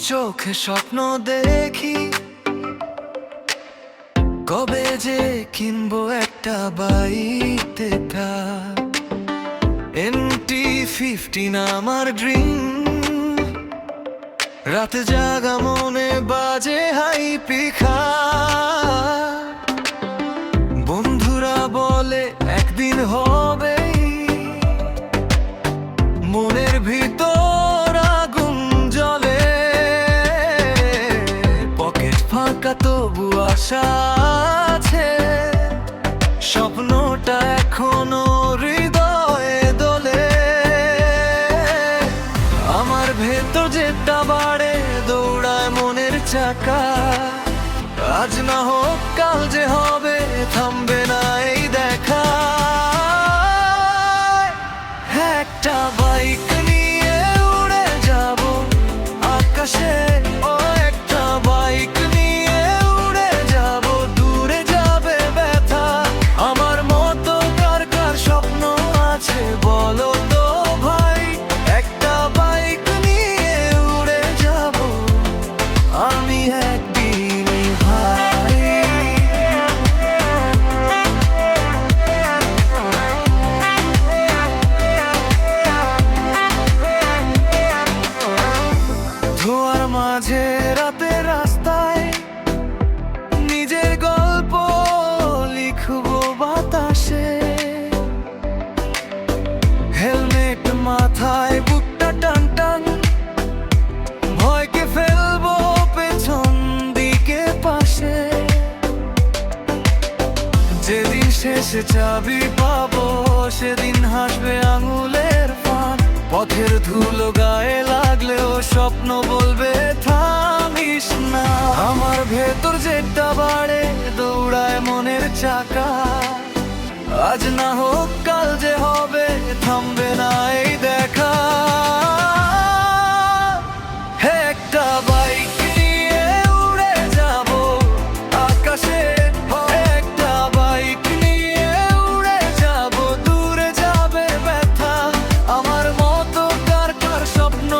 চোখে স্বপ্ন দেখি, কবে যে কিনবো একটা বাইতে কার। NT15 আমার ড্রিম, রাতে জাগা মনে বাজে হাই পিখা। বন্ধুরা বলে একদিন হবে, মনের ভিতর আগুন জ্বলে। পকেট ফাঁকা তবু আশা আছে, স্বপ্নটা এখনো হৃদয়ে দোলে। আমার ভেতর যেটা বাড়ে দৌড়ায় মনের চাকা, আজ না হোক কাল যে হবে, থামবে না এই দেখা। একটা বাইক নিয়ে উড়ে যাব আকাশে, ও একটা বাইক নিয়ে উড়ে যাব, দূরে যাবে ব্যথা। আমার মতো কার কার স্বপ্ন আছে বলো তো ভাই, একটা বাইক নিয়ে উড়ে যাব আমি একদিন ভাই। ধোয়ার মাঝে রাতে রাস্তায় নিজের গল্প লিখবো বাতাসে। হেলমেট মাথায়, বুকটা টান টান, ভয়কে ফেলবো পেছন দিকে পাশে। যেদিন শেষে চাবি পাবো সেদিন হাসবে আঙুলের ফান। পথের ধুলো গায়ে লাগলেও স্বপ্ন বলবে থামিস না। আমার ভেতর যেটা বাড়ে দৌড়ায় মনের চাকা, আজ না হোক কাল যে হবে, থামবে না এই দেখা। একটা বাইক নিয়ে উড়ে যাব আকাশে, একটা বাইক নিয়ে উড়ে যাব, দূরে যাবে ব্যথা। আমার মতো কার কার স্বপ্ন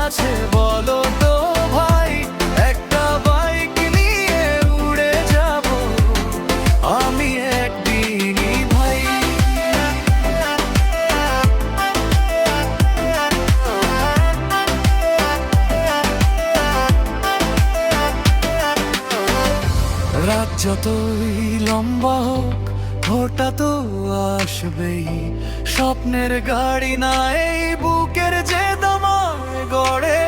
আছে বলো তো ভাই, একটা বাইক নিয়ে উড়ে যাব আমি একদিনই ভাই। রাত যতই লম্বা হোক ভোরটা তো আসবেই, স্বপ্নের গাড়ি না এই বুকের যে দমায় গড়ে।